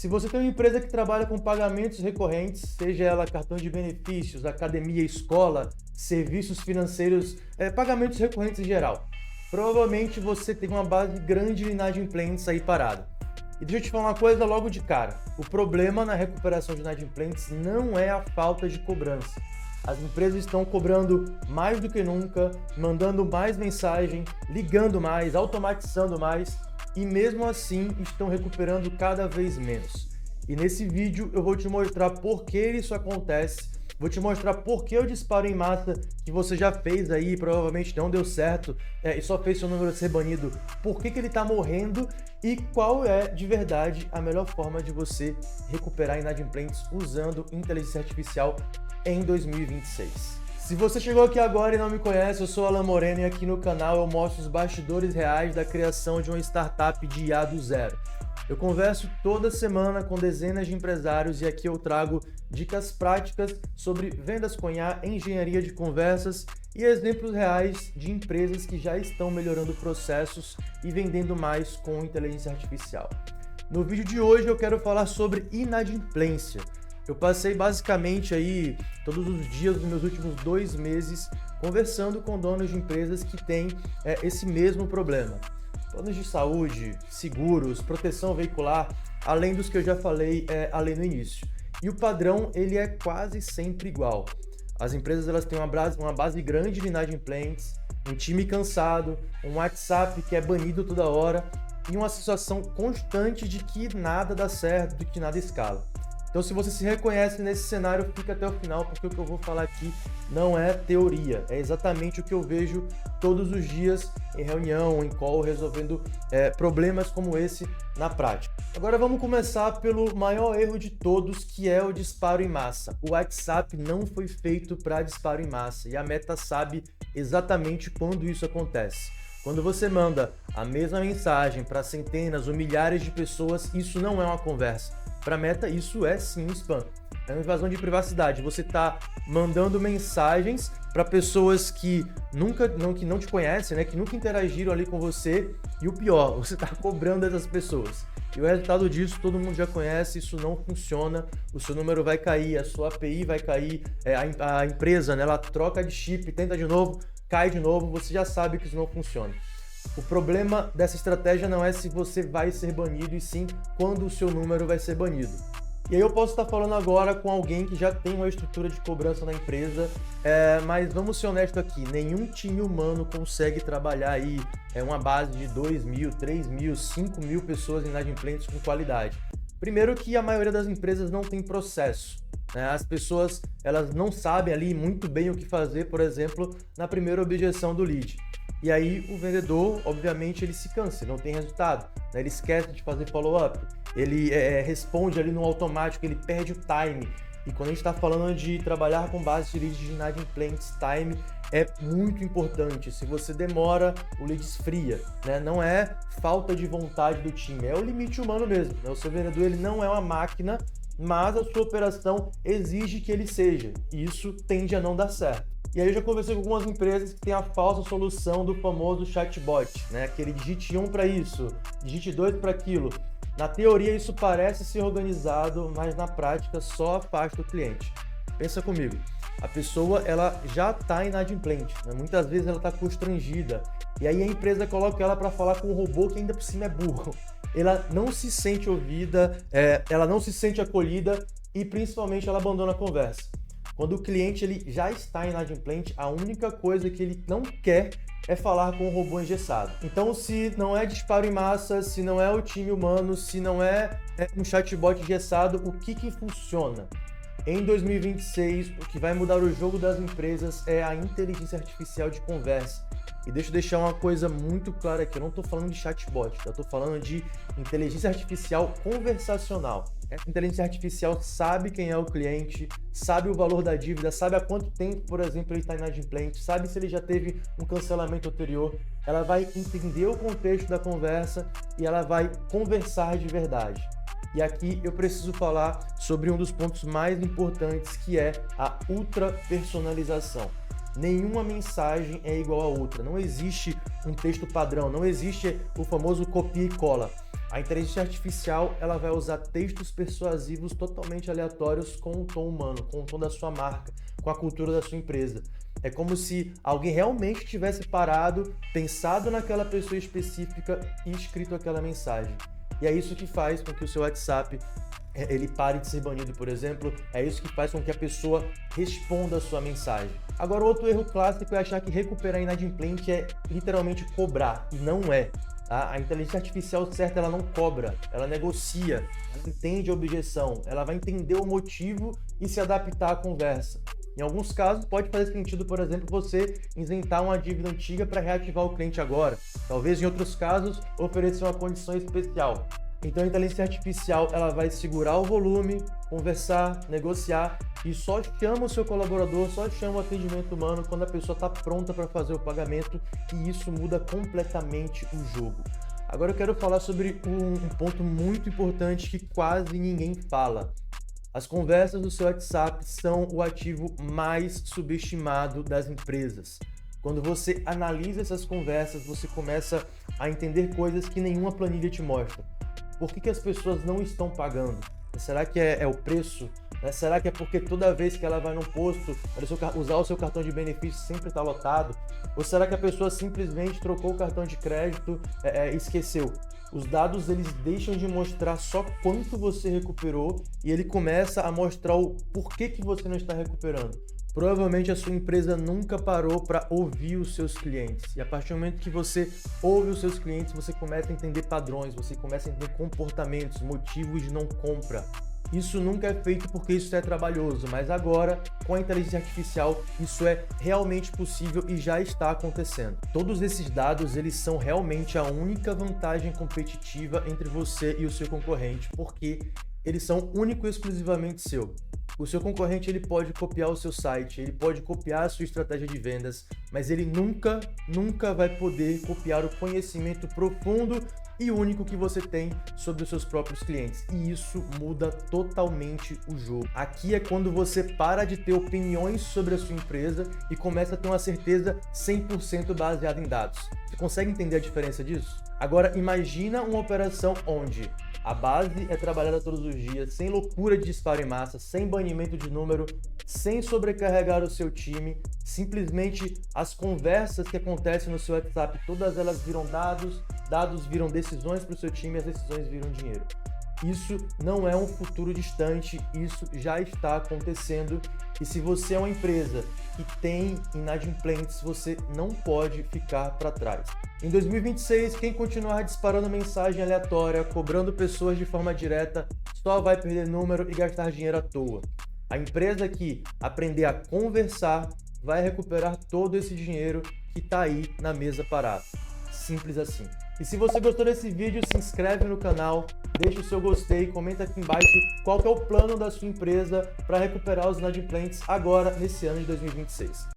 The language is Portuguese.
Se você tem uma empresa que trabalha com pagamentos recorrentes, seja ela cartão de benefícios, academia, escola, serviços financeiros, pagamentos recorrentes em geral, provavelmente você tem uma base grande de inadimplentes aí parada. E deixa eu te falar uma coisa logo de cara. O problema na recuperação de inadimplentes não é a falta de cobrança. As empresas estão cobrando mais do que nunca, mandando mais mensagem, ligando mais, automatizando mais e mesmo assim estão recuperando cada vez menos. E nesse vídeo eu vou te mostrar por que isso acontece, vou te mostrar por que o disparo em massa que você já fez aí e provavelmente não deu certo e só fez seu número ser banido, por que ele está morrendo e qual é de verdade a melhor forma de você recuperar inadimplentes usando inteligência artificial em 2026. Se você chegou aqui agora e não me conhece, eu sou Alan Moreno e aqui no canal eu mostro os bastidores reais da criação de uma startup de IA do zero. Eu converso toda semana com dezenas de empresários e aqui eu trago dicas práticas sobre vendas com IA, engenharia de conversas e exemplos reais de empresas que já estão melhorando processos e vendendo mais com inteligência artificial. No vídeo de hoje eu quero falar sobre inadimplência. Eu passei basicamente aí todos os dias dos meus últimos 2 meses conversando com donos de empresas que têm esse mesmo problema. Planos de saúde, seguros, proteção veicular, além dos que eu já falei ali no início. E o padrão ele é quase sempre igual. As empresas elas têm uma base grande de inadimplentes, um time cansado, um WhatsApp que é banido toda hora e uma sensação constante de que nada dá certo, de que nada escala. Então, se você se reconhece nesse cenário, fica até o final, porque o que eu vou falar aqui não é teoria, é exatamente o que eu vejo todos os dias em reunião, em call, resolvendo problemas como esse na prática. Agora vamos começar pelo maior erro de todos, que é o disparo em massa. O WhatsApp não foi feito para disparo em massa e a Meta sabe exatamente quando isso acontece. Quando você manda a mesma mensagem para centenas ou milhares de pessoas, isso não é uma conversa. Para a Meta, isso é sim um spam. É uma invasão de privacidade. Você está mandando mensagens para pessoas que não te conhecem, né? Que nunca interagiram ali com você. E o pior, você está cobrando essas pessoas. E o resultado disso, todo mundo já conhece, isso não funciona. O seu número vai cair, a sua API vai cair, a empresa, né, ela troca de chip, tenta de novo, cai de novo, você já sabe que isso não funciona. O problema dessa estratégia não é se você vai ser banido, e sim quando o seu número vai ser banido. E aí eu posso estar falando agora com alguém que já tem uma estrutura de cobrança na empresa, mas vamos ser honestos aqui, nenhum time humano consegue trabalhar aí uma base de 2.000, 3.000, 5.000 pessoas inadimplentes com qualidade. Primeiro que a maioria das empresas não tem processo. As pessoas elas não sabem ali muito bem o que fazer, por exemplo, na primeira objeção do lead. E aí o vendedor, obviamente, ele se cansa, não tem resultado, né? Ele esquece de fazer follow-up, ele responde ali no automático, ele perde o time. E quando a gente está falando de trabalhar com base de leads de inadimplentes, time é muito importante. Se você demora, o lead esfria, né? Não é falta de vontade do time, é o limite humano mesmo, né? O seu vendedor ele não é uma máquina, mas a sua operação exige que ele seja, e isso tende a não dar certo. E aí eu já conversei com algumas empresas que têm a falsa solução do famoso chatbot, né? Aquele digite 1 para isso, digite 2 para aquilo. Na teoria isso parece ser organizado, mas na prática só afasta o cliente. Pensa comigo, a pessoa ela já está inadimplente, né? Muitas vezes ela está constrangida, e aí a empresa coloca ela para falar com um robô que ainda por cima é burro. Ela não se sente ouvida, ela não se sente acolhida e principalmente ela abandona a conversa. Quando o cliente ele já está inadimplente, a única coisa que ele não quer é falar com um robô engessado. Então, se não é disparo em massa, se não é o time humano, se não é um chatbot engessado, o que funciona? Em 2026, o que vai mudar o jogo das empresas é a inteligência artificial de conversa. E deixa eu deixar uma coisa muito clara aqui, eu não estou falando de chatbot, eu estou falando de inteligência artificial conversacional. Essa inteligência artificial sabe quem é o cliente, sabe o valor da dívida, sabe há quanto tempo, por exemplo, ele está inadimplente, sabe se ele já teve um cancelamento anterior, ela vai entender o contexto da conversa e ela vai conversar de verdade. E aqui eu preciso falar sobre um dos pontos mais importantes, que é a ultra personalização. Nenhuma mensagem é igual a outra, não existe um texto padrão, não existe o famoso copia e cola. A inteligência artificial, ela vai usar textos persuasivos totalmente aleatórios com o tom humano, com o tom da sua marca, com a cultura da sua empresa. É como se alguém realmente tivesse parado, pensado naquela pessoa específica e escrito aquela mensagem. E é isso que faz com que o seu WhatsApp ele pare de ser banido, por exemplo. É isso que faz com que a pessoa responda a sua mensagem. Agora, outro erro clássico é achar que recuperar inadimplente é literalmente cobrar, e não é. Tá? A inteligência artificial certa, ela não cobra, ela negocia, ela entende a objeção, ela vai entender o motivo e se adaptar à conversa. Em alguns casos, pode fazer sentido, por exemplo, você isentar uma dívida antiga para reativar o cliente agora. Talvez, em outros casos, oferecer uma condição especial. Então, a inteligência artificial, ela vai segurar o volume, conversar, negociar e só chama o seu colaborador, só chama o atendimento humano quando a pessoa está pronta para fazer o pagamento, e isso muda completamente o jogo. Agora eu quero falar sobre um ponto muito importante que quase ninguém fala. As conversas do seu WhatsApp são o ativo mais subestimado das empresas. Quando você analisa essas conversas, você começa a entender coisas que nenhuma planilha te mostra. Por que as pessoas não estão pagando? Será que é o preço? Será que é porque toda vez que ela vai num posto, usar o seu cartão de benefício sempre está lotado? Ou será que a pessoa simplesmente trocou o cartão de crédito e esqueceu? Os dados, eles deixam de mostrar só quanto você recuperou e ele começa a mostrar o porquê que você não está recuperando. Provavelmente a sua empresa nunca parou para ouvir os seus clientes. E a partir do momento que você ouve os seus clientes, você começa a entender padrões, você começa a entender comportamentos, motivos de não compra. Isso nunca é feito porque isso é trabalhoso, mas agora, com a inteligência artificial, isso é realmente possível e já está acontecendo. Todos esses dados, eles são realmente a única vantagem competitiva entre você e o seu concorrente, porque eles são único e exclusivamente seu. O seu concorrente, ele pode copiar o seu site, ele pode copiar a sua estratégia de vendas, mas ele nunca vai poder copiar o conhecimento profundo e único que você tem sobre os seus próprios clientes. E isso muda totalmente o jogo. Aqui é quando você para de ter opiniões sobre a sua empresa e começa a ter uma certeza 100% baseada em dados. Você consegue entender a diferença disso? Agora, imagina uma operação onde a base é trabalhada todos os dias, sem loucura de disparo em massa, sem banimento de número, sem sobrecarregar o seu time, simplesmente as conversas que acontecem no seu WhatsApp, todas elas viram dados, dados viram decisões para o seu time e as decisões viram dinheiro. Isso não é um futuro distante, isso já está acontecendo. E se você é uma empresa que tem inadimplentes, você não pode ficar para trás. Em 2026, quem continuar disparando mensagem aleatória, cobrando pessoas de forma direta, só vai perder número e gastar dinheiro à toa. A empresa que aprender a conversar vai recuperar todo esse dinheiro que está aí na mesa parado. Simples assim. E se você gostou desse vídeo, se inscreve no canal, deixa o seu gostei, comenta aqui embaixo qual que é o plano da sua empresa para recuperar os inadimplentes agora nesse ano de 2026.